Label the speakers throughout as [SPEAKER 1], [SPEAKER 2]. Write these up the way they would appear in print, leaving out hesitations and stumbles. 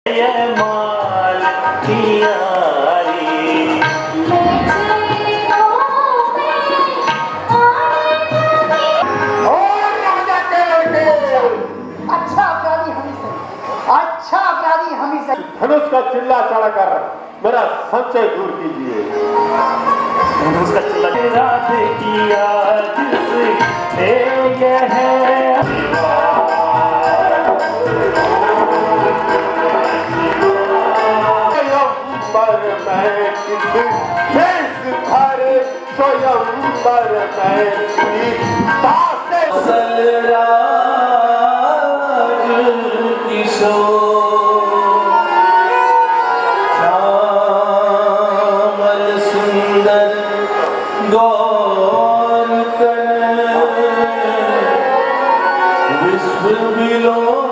[SPEAKER 1] ये माल
[SPEAKER 2] अच्छा अपराधी हम ही से
[SPEAKER 3] धनुष का चिल्ला चढ़ा कर मेरा संशय दूर कीजिए।
[SPEAKER 1] धनुष का चिल्ला रात किया जिससे यह
[SPEAKER 3] स्वयंवर
[SPEAKER 1] सुंदर गौर विश्व विलोचन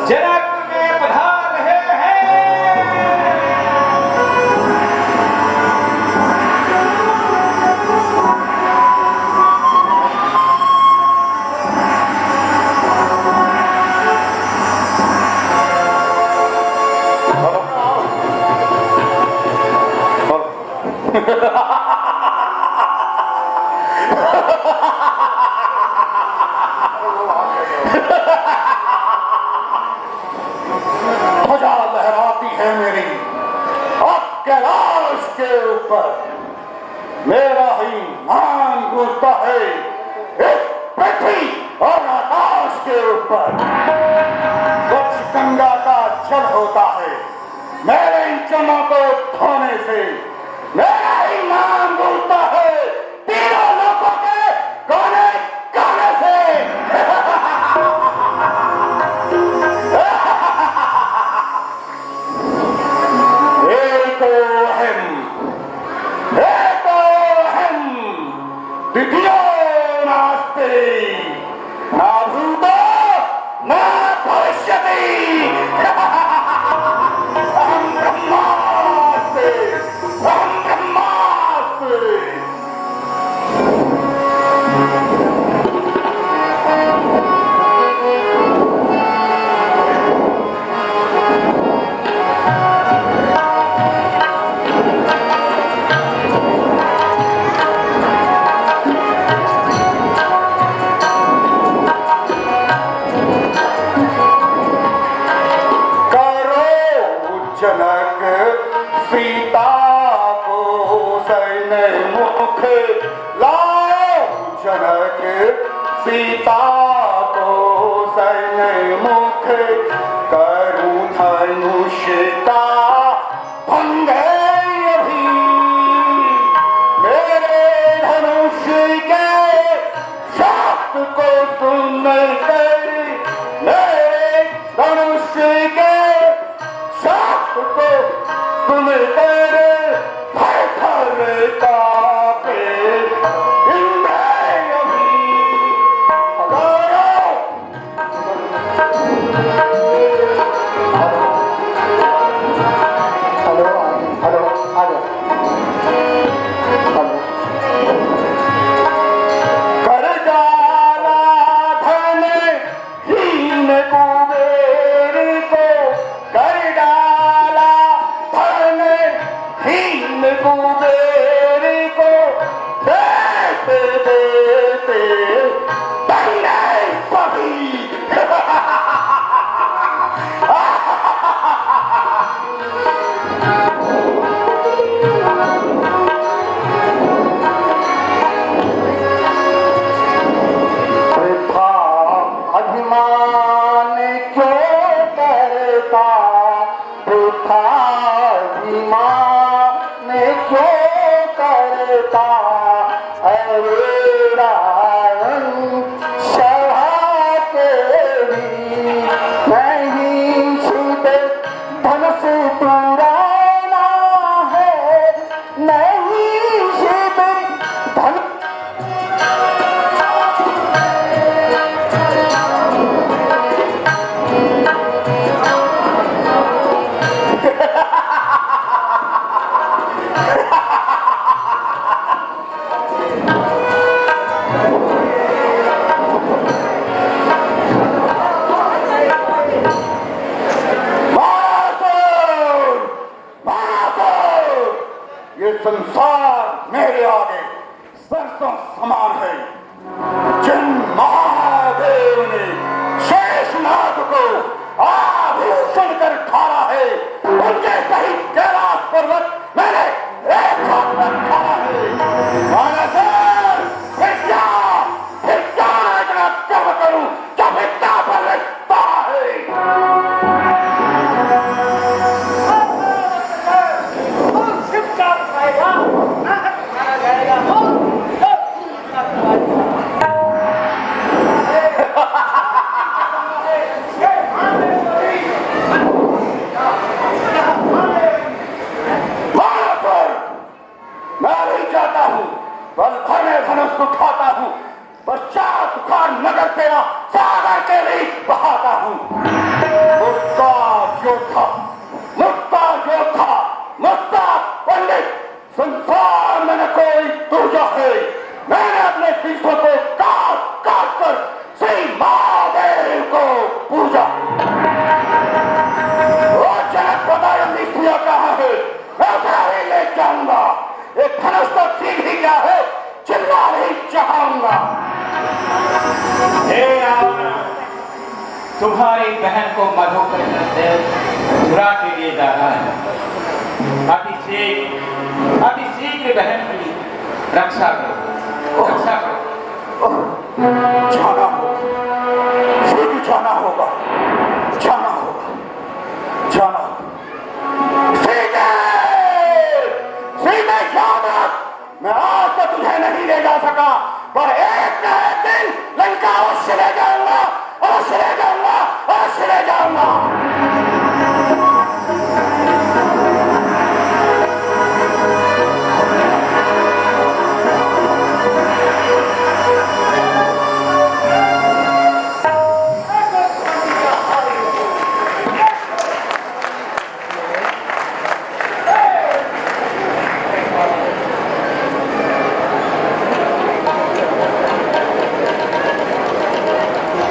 [SPEAKER 1] जनक में पधार रहे हैं।
[SPEAKER 3] ध्वजा लहराती है मेरी अब कैलाश के ऊपर मेरा ही नाम गूंजता है इस पृथ्वी और आकाश के ऊपर। स्वच्छ गंगा का जल होता है मेरे इन चमों को धोने से मेरा ही नाम गूंजता है तीनों लोगों के कोने कोने से। द्वितीयो नास्ति न भूतो न भविष्यति अहं ब्रह्मास्मि अहं ब्रह्मास्मि। जनक सीता को सन्मुख लाओ जनक सीता को सन्मुख करूं धनुष का भंग अभी मेरे धनुष के शब्द को सुन कर मेरे धनुष के को सुनकर भर कापे इंद्र अभी। हेलो कर डाला धन हीन कुबेर को कर डाला कुबेर होता है मेरा रंग शहा के भी नहीं छूटे धनुष पुराना है नहीं शिव धन ये संसार मेरे आगे सरसों समान है। जिन महादेव ने शेषनाग को आभूषण कर ढाला है उनके सही कैलाश पर्वत मैंने एक हाथ में ढाला है। महाराज फिर क्या इतना कर्म करूं जब इतना बल लगता है। धनुष उठाता हूं पश्चात उखाड़ नगर तेरा सागर के लिए बहाता हूं। मुस्ता पंडित संसार में न कोई दूजा है। मैंने अपने शीशों को काट काट कर श्री महादेव को पूजा। वो जनक पदायंदी सिया कहाँ है मैं उसे ही ले जाऊंगा। एक धनुष तो ठीक ही क्या है चिल्ला नहीं चाहूंगा।
[SPEAKER 1] हे रावण, तुम्हारी बहन को मधुकर चुरा के लिए जा रहा है। अति शीघ्र बहन की रक्षा करो, रक्षा करो।
[SPEAKER 3] जाना होगा, शीघ्र जाना होगा, जाना होगा, जाना होगा। सीधे सीधे जाना। मैं आज तो तुझे नहीं ले जा सका पर एक न एक दिन लंका अवश्य ले जाऊंगा, अवश्य ले जाऊंगा, अवश्य ले जाऊंगा।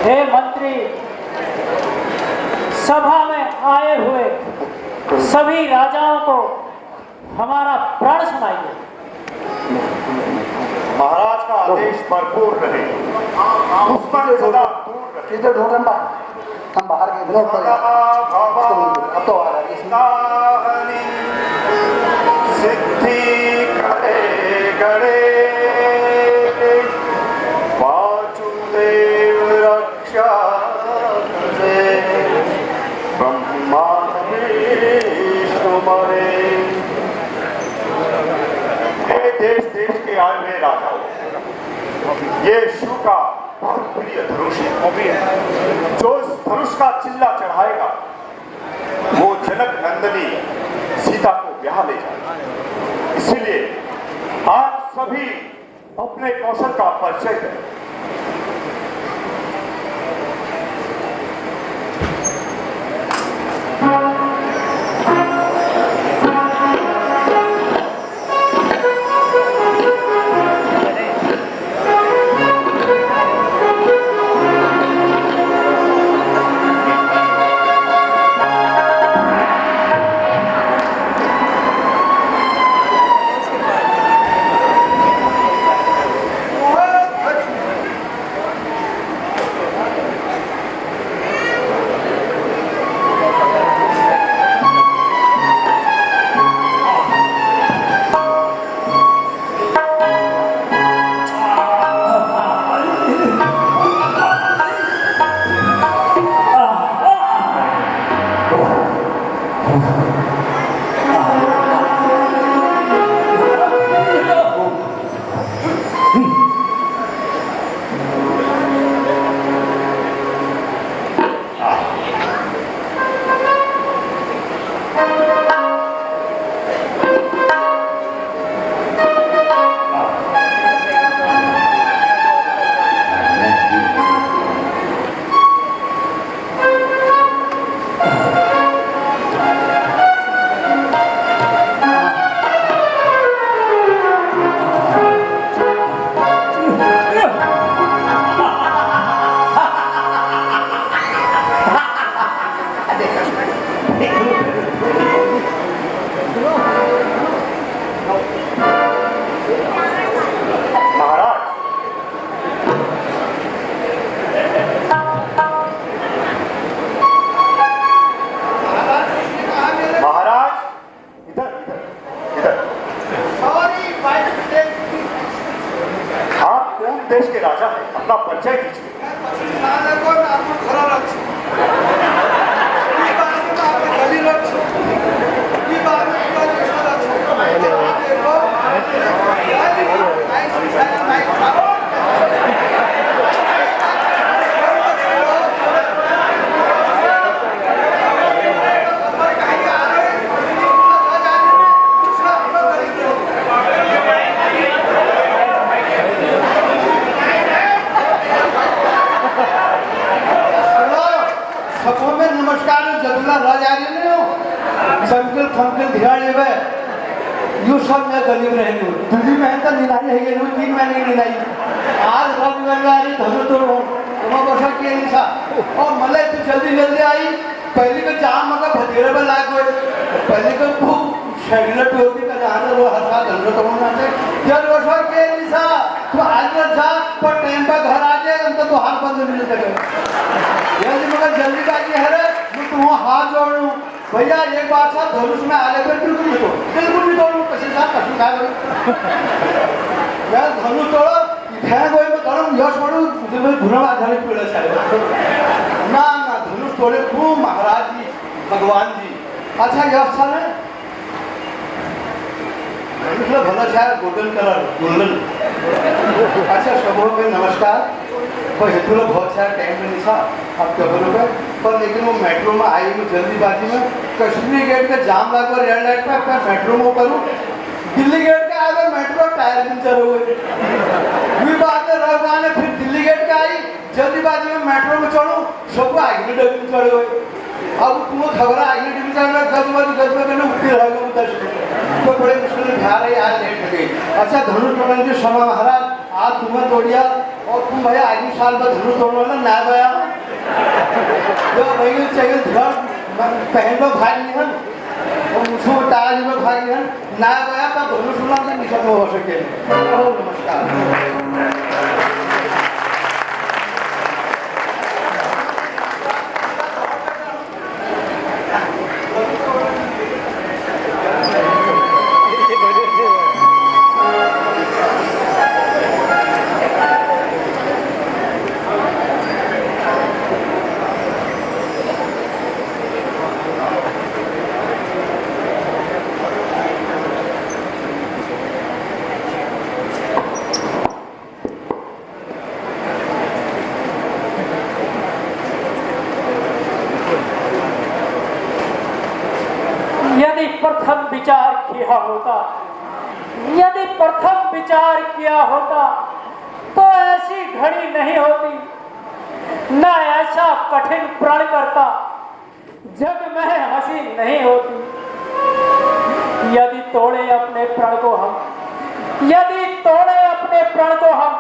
[SPEAKER 2] हे मंत्री, सभा में आए हुए सभी राजाओं को हमारा प्रण सुनाइए।
[SPEAKER 3] महाराज का आदेश भरपूर रहे, उस पर सदा दूर रहे।
[SPEAKER 2] इधर ढूंढ हम बाहर के इधर अब तो आ रहा है
[SPEAKER 3] सिद्धि करे गणे वासुदेव रक्षा करे ब्रह्मा विष्णु मरे। हे देश देश के आए हुए राजाओं, ये शिव का बहुत प्रिय धनुष है। जो इस धनुष का चिल्ला चढ़ाएगा वो जनक नंदनी सीता को ब्याह ले जाएगा। इसीलिए आप सभी अपने कौशल का परिचय करें। देश के राजा हैं, अपना परिचय दीजिए।
[SPEAKER 4] नमस्कार जदुला राजा संकल फंकल ध्यान यू सब मैं गरीब रहेंगे दिल्ली में तो निलाई है ये 3 महीने की निलाई आज रविवार धनु तो बसा किया नहीं था और मले तो जल्दी जल्दी आई पहले का जाम मगर भतेरे में लाग गए पहले का खूब शेड्यूल टोपी का जाना वो हर साल धनु तो होना चाहिए जब बसा किया नहीं था तो आज का जा पर टाइम पर घर आ जाए तो हाथ बंद मिल सके यदि मगर जल्दी बाजी है रे तुम हाथ जोड़ लूं भैया एक बात था धनुष में आले पर बिल्कुल नहीं तोड़ू कसी साथ कશું खा लो मैं धनुष तोड़ो इधर कोई में तोड़ू यश पड़ू मुझे भुना आधारित पीड़ा चाहिए ना ना धनुष तोड़े खूब महाराज जी भगवान जी अच्छा यश था ना धनुष भला शायद गोल्डन कलर गोल्डन अच्छा सबों पे नमस्कार पर हेतु बहुत सारा टाइम में नहीं था अब क्या बोलोगे पर लेकिन वो मेट्रो में आई हूँ जल्दीबाजी में कश्मीरी गेट का जाम लगा रेड लाइट पे अपना मेट्रो में करूँ दिल्ली गेट का आया मेट्रो टायर पंचर हो गए ये बात है रविवार फिर दिल्ली गेट का आई जल्दीबाजी में मेट्रो में चढ़ूँ सबको आगे डबी में चढ़ गए अब तुम्हें खबर आगे डबी चढ़ना 10 बजे करना उठती रहेगा 10 मिनट तो बड़े मुश्किल में खा रही आज लेट हो गई अच्छा धनुष टोड़न जी क्षमा महाराज आज तुम्हें तोड़िया और तुम भैया अगले साल में धनुष तोड़ना ना ना भैया जो भैया चाहिए धर पहन लो भाई नहीं हम और मुझे ताज में भाई नहीं ना भैया तो धनुष उड़ा के निकल हो सके नमस्कार
[SPEAKER 2] प्रथम विचार किया होता यदि प्रथम विचार किया होता तो ऐसी घड़ी नहीं होती न ऐसा कठिन प्रण करता जग में हंसी नहीं होती यदि तोड़े अपने प्रण को हम यदि तोड़े अपने प्रण को हम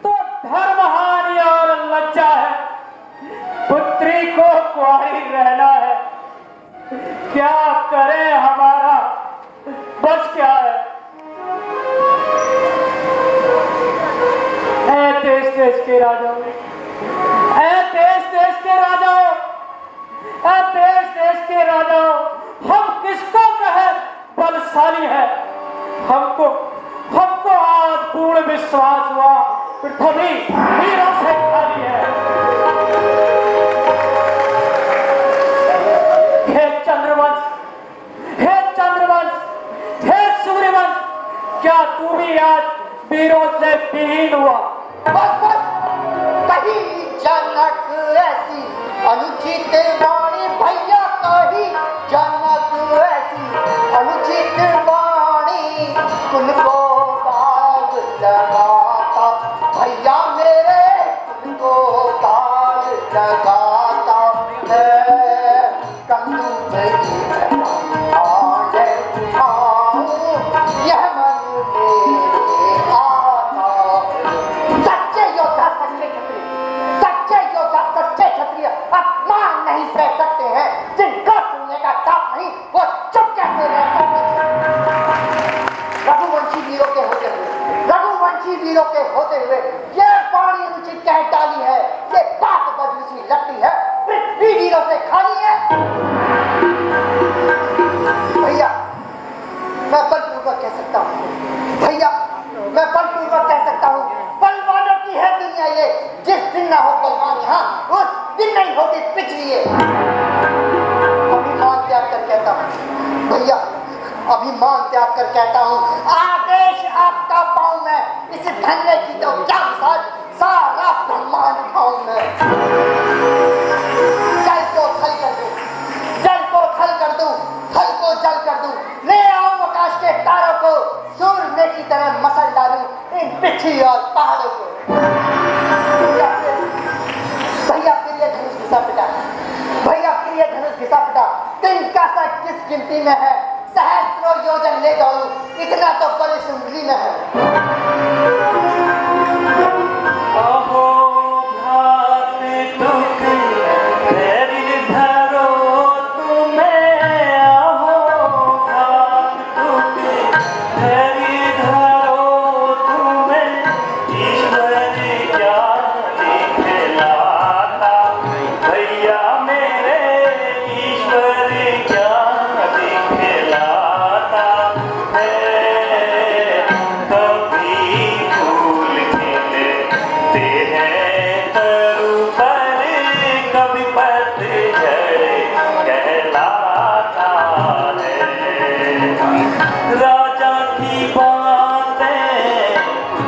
[SPEAKER 2] तो धर्महानि और लज्जा है पुत्री को कुंवारी रहना है क्या करे हमारा बस क्या है ऐ देश देश के राजाओं ऐ देश देश के राजाओं ऐ देश देश के राजाओं हम किसको कहे बलशाली है हमको हमको आज पूर्ण विश्वास हुआ पृथ्वी वीरों से खाली है क्या तू भी आज वीरों से विहीन हुआ
[SPEAKER 5] बस बस कहीं जनक ऐसी अनुचित वाणी भैया कहीं जनक ऐसी अनुचित वाणी उनको दाग लगाता भैया मेरे उनको दाग लगाता है कंदू यह नहीं सह सकते हैं जिनका सुनने का ताप नहीं वो चुप कैसे रह सकते रघुवंशी वीरों के होते हुए ये वाणी अनुचित कह डाली है ये बात बदली सी लगती है पृथ्वी वीरों से खाली है भैया मैं बलपूर्वक कह सकता हूँ भैया मैं बलपूर्वक कह सकता हूँ बलवानों ना हो बलवान यहाँ, उस दिन नहीं होती पिछली। अभिमान त्याग कर कहता हूँ भैया, अभिमान त्याग कर कहता हूँ, आदेश आपका पाऊं मैं, इस धन्य की तो क्या साथ सारा ब्रह्मांड खाऊं मैं। जल को थल कर दूं, जल को थल कर दूं, थल को जल कर दूं, ले आऊं आकाश के तारों को, सूर्य की तरह मसल डालूं इन पिछी और पहाड़ों को। भैया फिर ये धनुष घिसा पिटा, भैया फिर ये धनुष घिसा पिटा, दिन का सा किस गिनती में है, सहस्त्रों योजन ले जाऊं, इतना तो बड़ी सुंदरी में है।
[SPEAKER 2] अहो भात दुख धैर्य धरो तुम्हें, अहो भात दुख धैर्य धरो तुम्हें, ईश्वर क्या दिखलाता भैया मेरे, ईश्वर क्या दिखलाता है। कभी फूल खिलते हैं तरु पर, कभी पतझड़ कहलाता है। राजा की बातें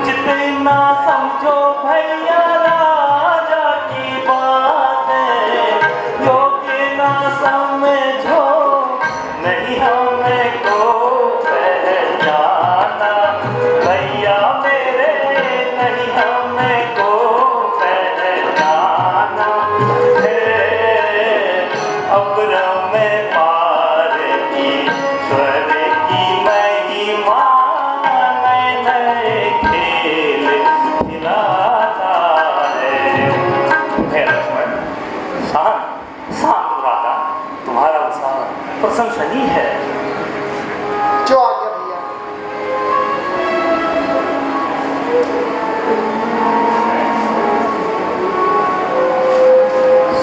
[SPEAKER 2] जितना समझो भैया, राजा की बातें योग्य ना समझो, नहीं हमें को पहचाना भैया मेरे, नहीं हमें को पहचाना है। अब्रम में पार ईश्वर की महिमा, नए नए खेल खिलाता है। हे लक्ष्मण, शांत शांत भ्राता, तुम्हारा उत्साह प्रशंसनीय है।
[SPEAKER 5] जो आज्ञा भैया।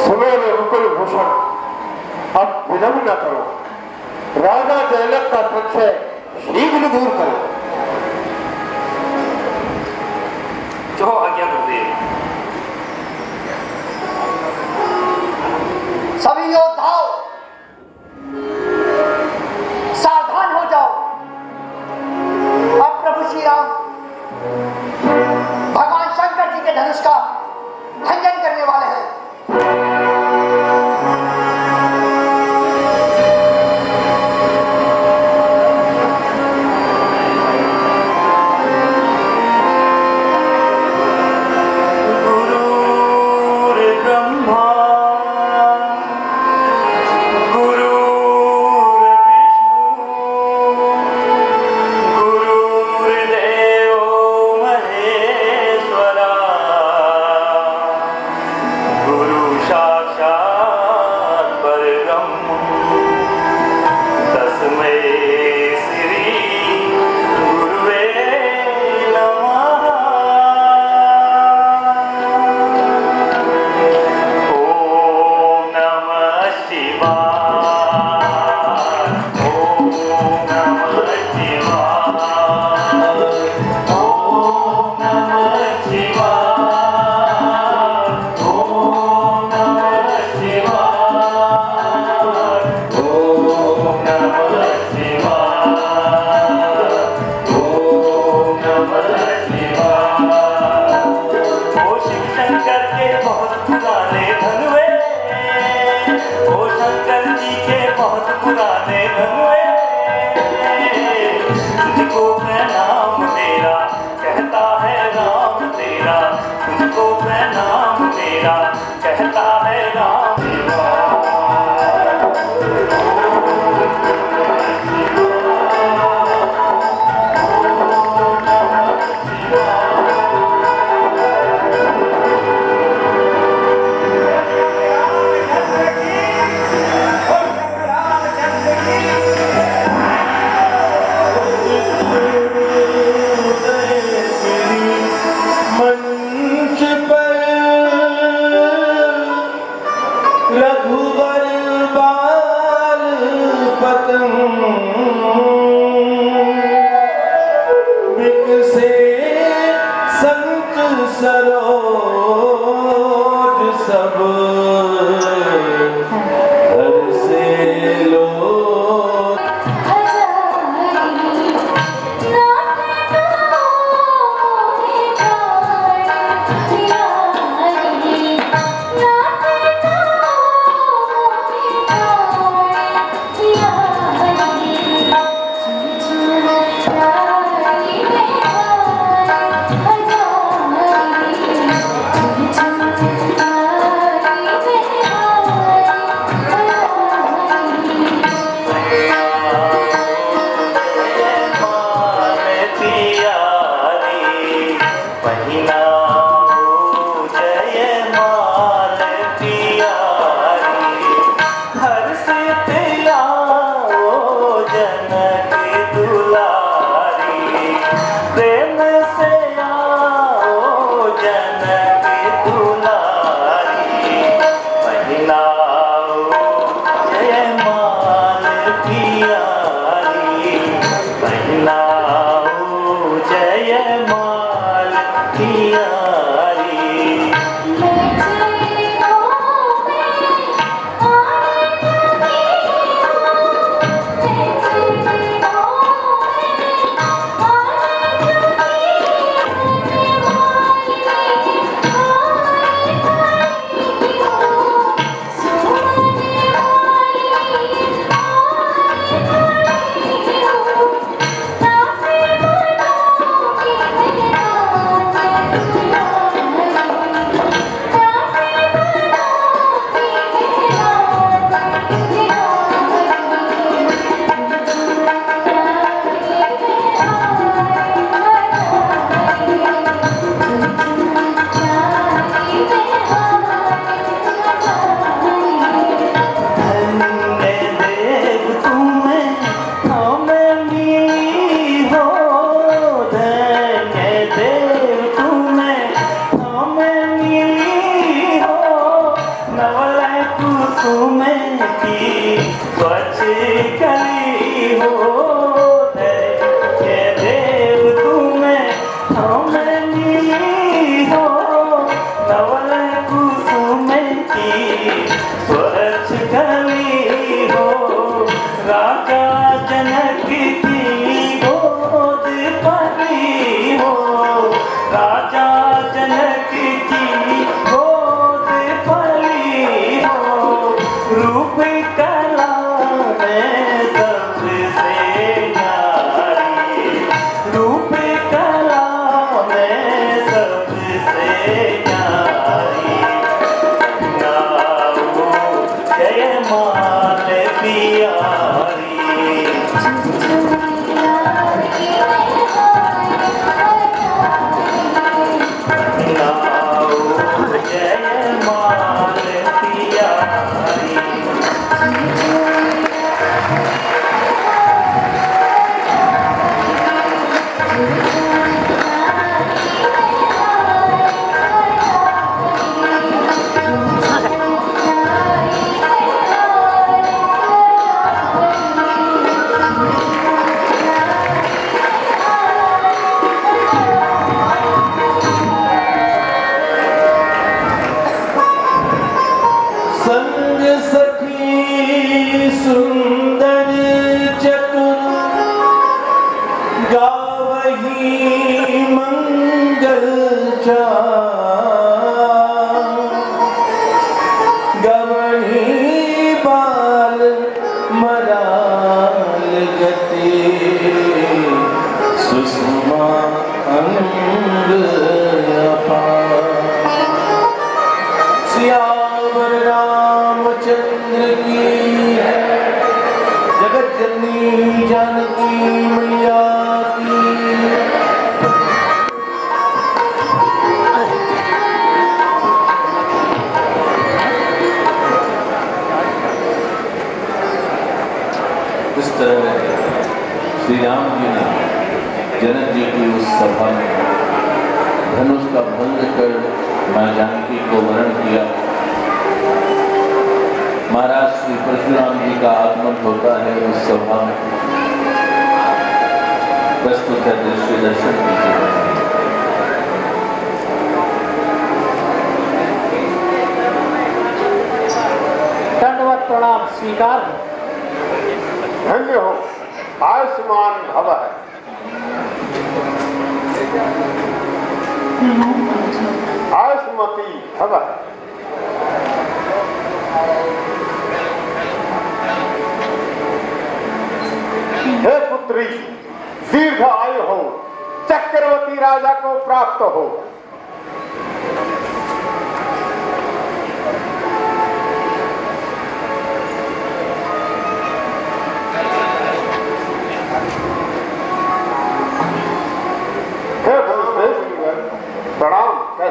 [SPEAKER 3] सुनो रे मुकुल भूषण, अब विलंब न करो, राजा जनक का संशय शीघ्र दूर करो।
[SPEAKER 2] जो आज्ञा गुरुदेव।
[SPEAKER 5] सभी योद्धाओं सावधान हो जाओ, अब प्रभु श्री राम भगवान शंकर जी के धनुष का भंजन करने वाले हैं।
[SPEAKER 2] से संत सरो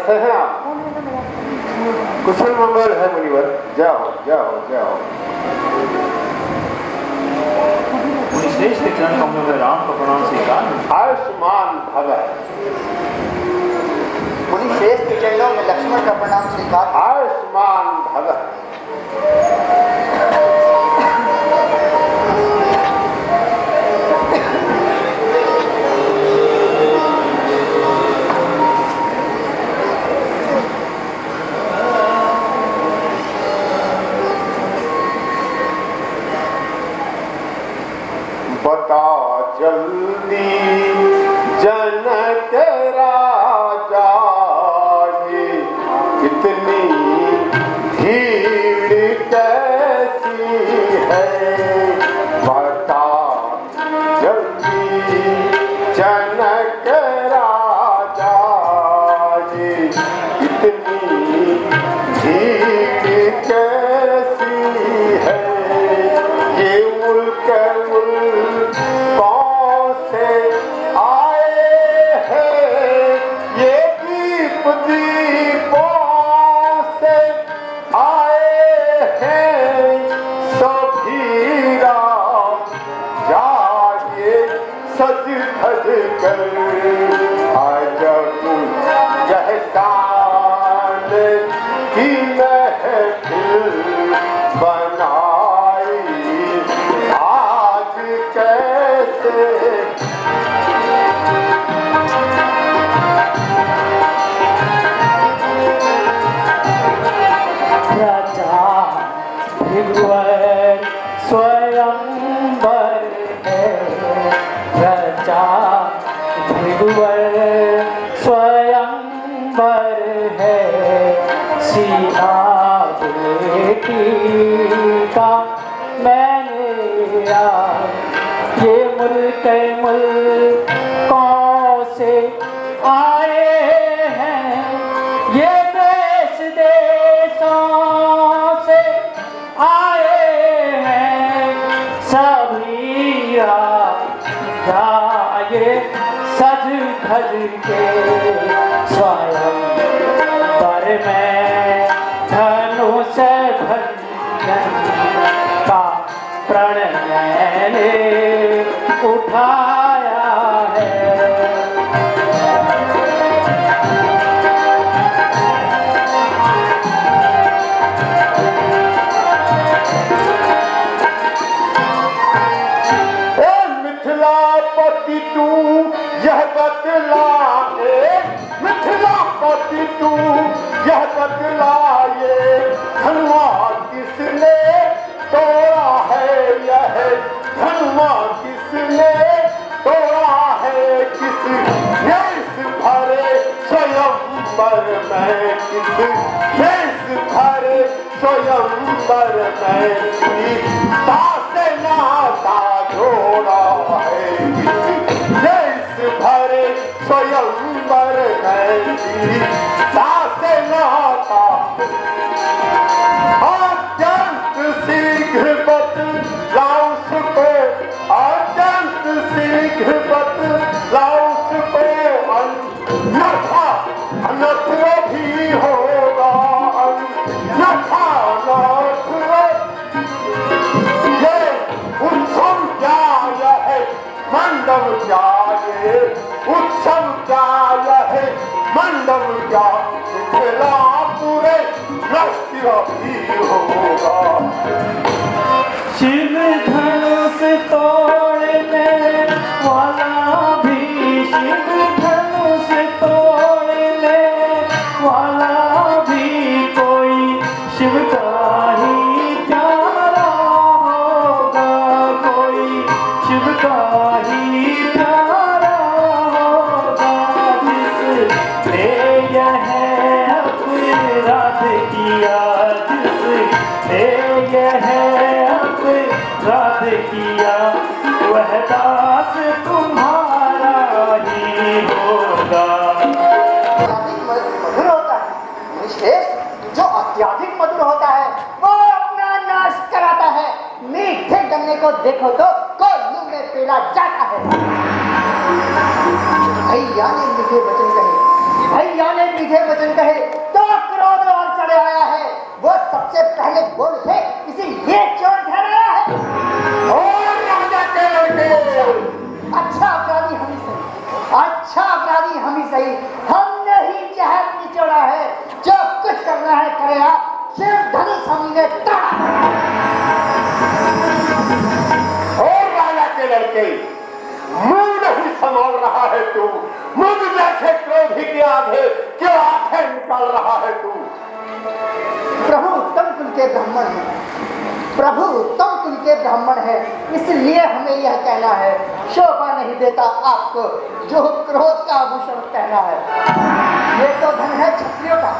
[SPEAKER 3] कैसे हैं आप? कुशल मंगल है मुनिवर। जाओ जाओ जाओ।
[SPEAKER 1] श्रेष्ठ के चरण कमलों में राम का प्रणाम स्वीकार।
[SPEAKER 3] आयुष्मान भव।
[SPEAKER 5] मुनि श्रेष्ठ के चरणों में लक्ष्मण का प्रणाम स्वीकार।
[SPEAKER 3] आयुष्मान भव। बता जल्दी जनक राजा, ये कितनी भीड़ कैसी है। बता जल्दी जनक राजा, ये कितनी भीड़ कैसी है। ये मुल्क कौन से आए हैं, ये दीप दीपों से आए हैं। सभी राम जाइए सज धज कर, आज यह शान की महफिल बनाई। आज कैसे
[SPEAKER 2] राजा भृगुवर स्वयंवर है। राजा भृगुवर स्वयंवर है। सिया बेटी का मैंने यार, ये मुल्क कौन से आए हैं। ये देश देशों से आए हैं। सभी राजे सज धज के स्वयं पर में धनुष भंजन का प्रण मैंने उठाया है।
[SPEAKER 3] मिथिलापति तू यह बतलाए, मिथिलापति तू यह बतलाए। धनुआ किसने तोड़ा है, यह धनुआ किसने तोड़ा है। किस देश भरे स्वयंवर में, किस देश भरे स्वयंवर में। सीता से नाता जोड़ा है, देश भरे स्वयंवर में। सीता से नाता अत्यंत शीघ्र बतलाओ उसको, अत्यंत शीघ्र बतलाओ उसको। अन्यथा अनर्थो भी होगा, अन्यथा अनर्थो। ये उत्सव क्या यह मंडप क्या, ये उत्सव क्या यह मंडप क्या। मिथिला पूरे नष्ट भी होगा।
[SPEAKER 2] शिव धनुष तोड़ने वाला भी, शिव धनुष तोड़ने वाला भी कोई शिव का ही प्यारा होगा। कोई शिव का ही प्यारा होगा। जिसने यह अपराध किया, जिसने यह अपराध किया, वह दास तुम्हारा ही होगा।
[SPEAKER 5] मधुर होता है। श्रेष्ठ जो अत्यधिक मधुर होता है वो अपना नाश कराता है। मीठे गन्ने को देखो तो कोल्लू में पेला जाता है। भैया ने मीठे वचन कहे, भैया ने मीठे वचन खाली हम ही सही, हमने ही जहर निचोड़ा है। जो कुछ करना है करे आप, सिर्फ धनुष हमने तोड़ा।
[SPEAKER 3] और राजा के लड़के, मुंह नहीं संभाल रहा है तू। मुझ जैसे क्रोधी के आगे क्यों आंखें निकाल रहा है तू?
[SPEAKER 5] प्रभु उत्तम कुल के ब्राह्मण है, प्रभु उत्तम कुल के ब्राह्मण है, इसलिए हमें यह कहना है, शोभा नहीं देता आपको जो क्रोध का आभूषण पहना है। ये तो धन है क्षत्रियों का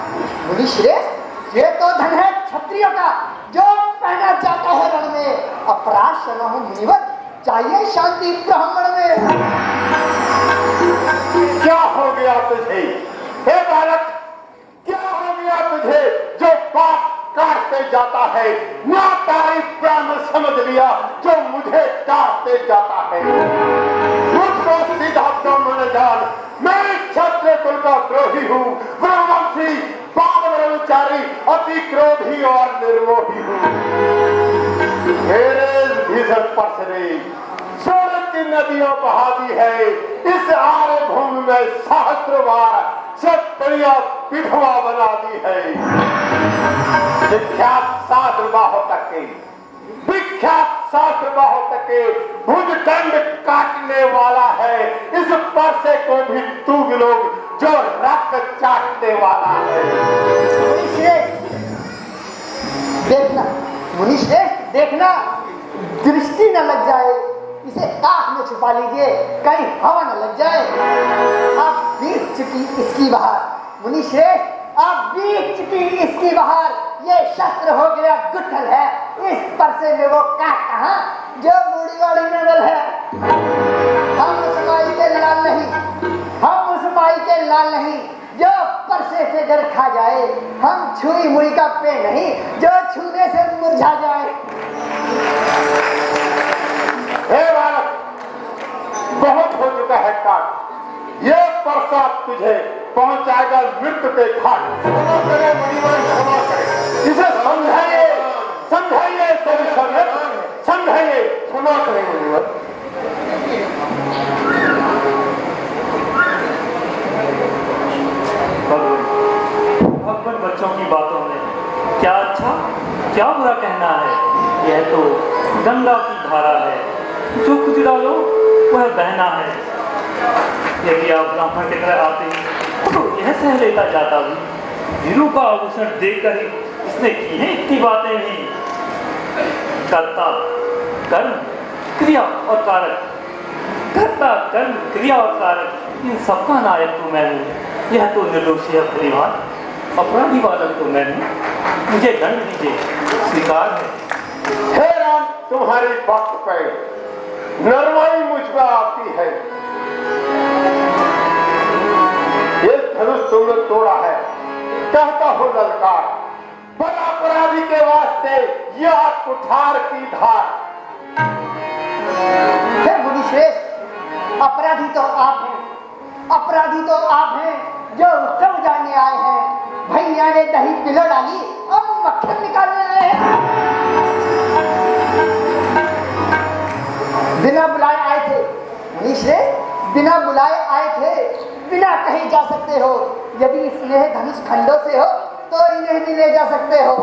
[SPEAKER 5] मुनि श्रेष्ठ, ये तो धन है क्षत्रियों का जो पहना जाता है रण में। अपराध शरणों मुनिवर, चाहिए शांति ब्राह्मण में।
[SPEAKER 3] क्या हो गया तुझे हे बालक, क्या हो गया तुझे जो पाप काटते जाता है? ना तारी ब्राह्मण समझ लिया जो मुझे काटते जाता है। मुझको सीधा ब्राह्मण जान, मैं क्षत्रिय कुल का द्रोही हूँ, ब्रह्मवंशी, पाप ब्रह्मचारी, अति क्रोधी और निर्मोही हूँ। मेरे भीषण पर्स ने सोने की नदियों बहा दी है। इस आर्य भूमि में सहस्त्र बार सब बढ़िया विधवा बना दी है। विख्यात शास्त्र बाहों तक के, विख्यात शास्त्र बाहों तक के भुजदंड काटने वाला है। इस परसे को भी तू लोग जो रक्त चाटने वाला है।
[SPEAKER 5] देखना मुनि श्रेष्ठ, देखना दृष्टि न लग जाए, इसे आंख में छुपा लीजिए, कहीं हवा न लग जाए। आप बीत चुकी इसकी बहार मुनि श्रेष्ठ, आप बीत चुकी इसकी बहार। ये शस्त्र हो गया गुठल है, इस परसे में वो काट कहाँ जो बूढ़ी वाली नवल है। हम उस माई के लाल नहीं, हम उस माई के लाल नहीं जो परसे से डर खा जाए। हम छुई मुई का पे नहीं जो छूने से मुरझा जाए।
[SPEAKER 3] हे बालक, बहुत हो चुका है काट, ये परसा तुझे पहुंचाएगा मृत्यु के घाट। क्षमा करे मुनिवर, क्षमा करे, इसे समझाइए, समझाइए, सभी समझाइए, क्षमा करे मुनिवर।
[SPEAKER 2] भगवान बच्चों की बातों में क्या अच्छा क्या बुरा कहना है। यह तो गंगा की धारा है, जो कुछ डालो वह बहना है। यदि आप ब्राह्मण की तरह आते तो यह सह लेता जाता भी। वीरों का आभूषण देखकर ही इसने की है इतनी बातें भी। कर्ता कर्म क्रिया और कारक, कर्ता कर्म क्रिया और कारक, इन सबका नायक तो मैं हूँ। यह तो निर्दोषी है परिवार, अपराधी बालक तो मैं हूँ। मुझे दंड दीजिए, स्वीकार है।
[SPEAKER 3] हे राम, तुम्हारी बात पे नरमाई मुझ पर आती है। ये धनुष तुमने तोड़ा है, कहता हो ललकार, पर अपराधी के वास्ते यह कुठार की धार।
[SPEAKER 5] हे मुनि श्रेष्ठ, अपराधी तो आप हैं, अपराधी तो आप हैं जो उत्सव जाने आए हैं। भैया ने दही पिलो डाली, अब मक्खन निकालने आए हैं। बिना बुलाए आए थे मुनि श्रेष्ठ, बिना बुलाए आए थे, बिना कहीं जा सकते हो। यदि स्नेह धनुष खंडों से हो तो इन्हें भी ले जा सकते हो।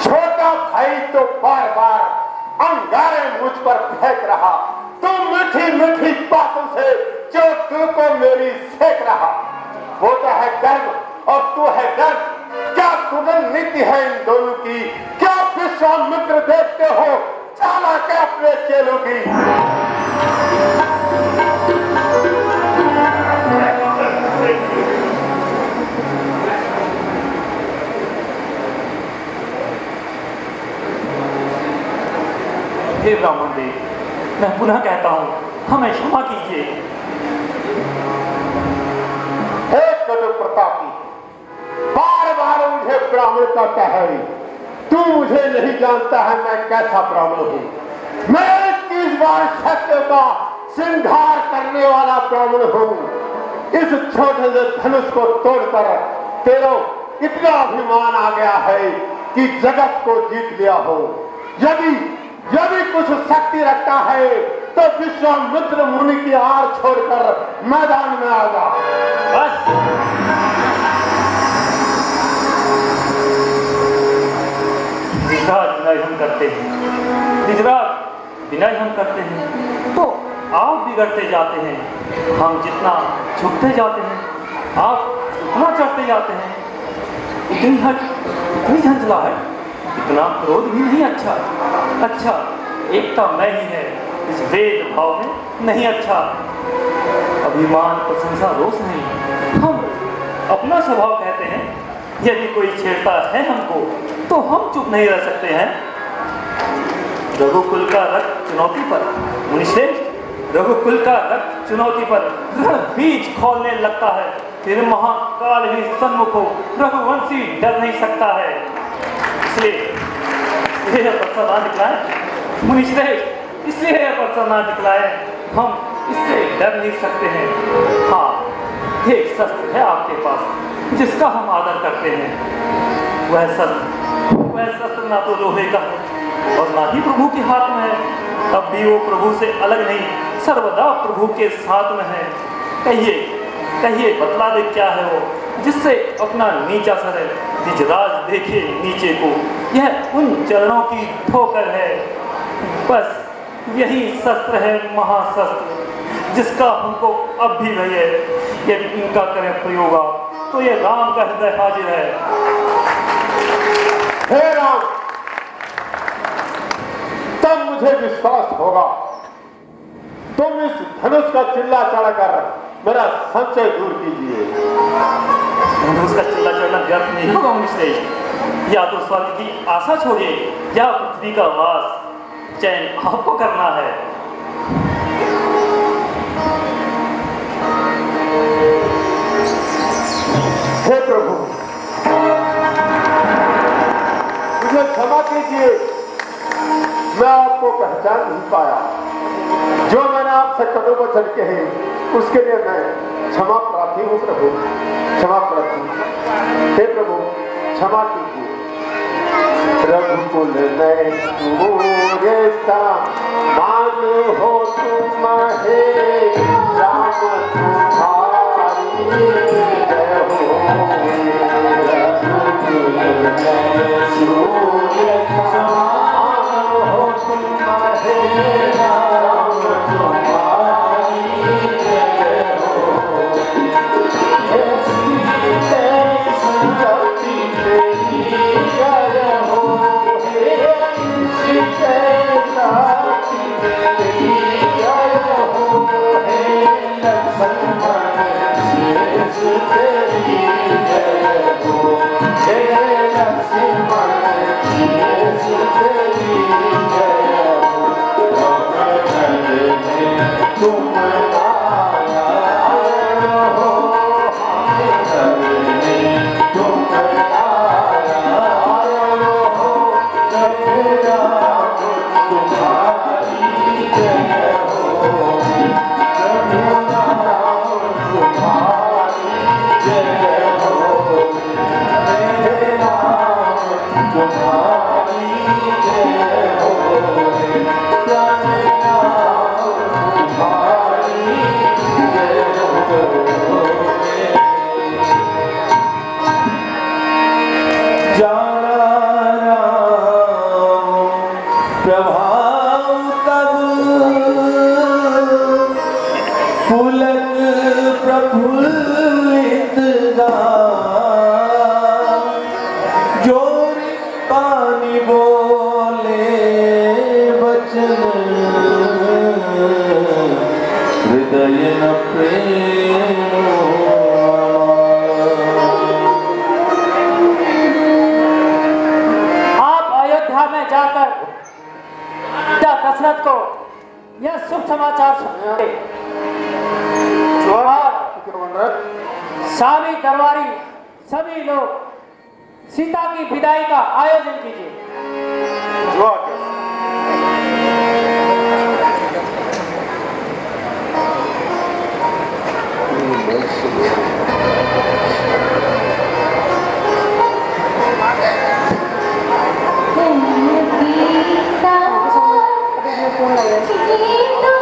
[SPEAKER 3] छोटा भाई तो बार बार अंगारे मुझ पर फेंक रहा, तुम मीठी मीठी बातों से जो तू को मेरी फेंक रहा। वो तो है गर्व और तू है गर्व। क्या तुरंत नीति है इन दोनों की? क्या विश्वामित्र देखते हो चाला के अपने चेलों की?
[SPEAKER 2] हे ब्राह्मण देव, मैं पुनः कहता हूँ, हमें क्षमा कीजिए।
[SPEAKER 3] हे कटु प्रतापी, बार बार मुझे ब्राह्मण का कहे। तू मुझे नहीं जानता है मैं कैसा ब्राह्मण हूँ। मैं 21 बार सत्य का श्रृंगार करने वाला ब्राह्मण हूँ। इस छोटे से धनुष को तोड़कर तेरा इतना अभिमान आ गया है कि जगत को जीत लिया हो। यदि कुछ शक्ति रखता है तो विश्वामित्र मुनि की आड़ छोड़कर मैदान में आ जा।
[SPEAKER 2] बस विनाश हम करते हैं, विनाश हम करते हैं तो आप बिगड़ते जाते हैं। हम जितना झुकते जाते हैं आप उतना चढ़ते जाते हैं। इतनी हट, इतनी झंझला है, इतना क्रोध भी नहीं अच्छा एकता मैं ही है इस वेद भाव में नहीं अच्छा। अभिमान प्रशंसा रोष नहीं, हम अपना स्वभाव कहते हैं। यदि कोई छेड़ता है हमको तो हम चुप नहीं रह सकते हैं। रघुकुल का रक्त चुनौती पर मुनिश्रेष्ठ, रघुकुल का रक्त चुनौती पर रण बीज खोलने लगता है, फिर महाकाल भी सन्मुख हो, रघुवंशी डर नहीं सकता है। इसलिए प्रसाद ना दिखलाए मुनिश्रेष्ठ, इसलिए प्रसाद ना दिखलाए, हम इससे डर नहीं सकते हैं। हाँ, एक शस्त्र है आपके पास जिसका हम आदर करते हैं। वह शस्त्र ना तो लोहे का है और ना ही प्रभु के हाथ में है। तब भी वो प्रभु से अलग नहीं, सर्वदा प्रभु के साथ में है। कहिए बतला दे क्या है वो, जिससे अपना नीचा सर निजराज देखे नीचे को। यह उन चरणों की ठोकर है, बस यही शस्त्र है महाशस्त्र, जिसका हमको अब भी भय है। यदि इनका करें प्रयोग तो ये राम का हृदय हाजिर है।
[SPEAKER 3] हे राम, तब मुझे विश्वास होगा। तुम इस धनुष का चिल्ला चढ़कर मेरा संशय दूर कीजिए।
[SPEAKER 2] धनुष का चिल्ला चढ़ना व्यर्थ नहीं होगा मुनिश्रेष्ठ। या तो स्वर्ग की आशा छोड़िए या पृथ्वी का वास चयन आपको करना है।
[SPEAKER 3] हे प्रभु, मुझे क्षमा कीजिए, मैं आपको पहचान नहीं पाया। जो मैंने आपसे कदम वचन कहे उसके लिए मैं क्षमा प्रार्थी हूँ प्रभु, क्षमा प्रार्थी हूँ। हे प्रभु क्षमा कीजिए। रघुकुल में सूर्य सा मान हो तुम हे राम तुम्हारी जय हो। रघुकुल में सूर्य सा मान हो तुम हे राम तुम्हारी जय हो। हे सीते सुरति तेरी जय हो। हे सीते सुरति तेरी जय हो। हे लक्ष्मण शेष तेरी जय हो। हे लक्ष्मण शेष तेरी जय हो। तुम आया हो, तुम आया हो, तुम्हारी जय हो। तुम्हारी जय हो। हे राम तुम्हारी जय हो। प्रभाव तब पुलक प्रफुल्लित जोरी पानी बोले वचन हृदय न प्रेम।
[SPEAKER 2] आप अयोध्या में जाकर दशरथ को यह शुभ समाचार सुनाए और सारी दरबारी सभी लोग सीता की विदाई का आयोजन कीजिए।
[SPEAKER 6] गीता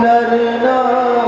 [SPEAKER 4] नर नारी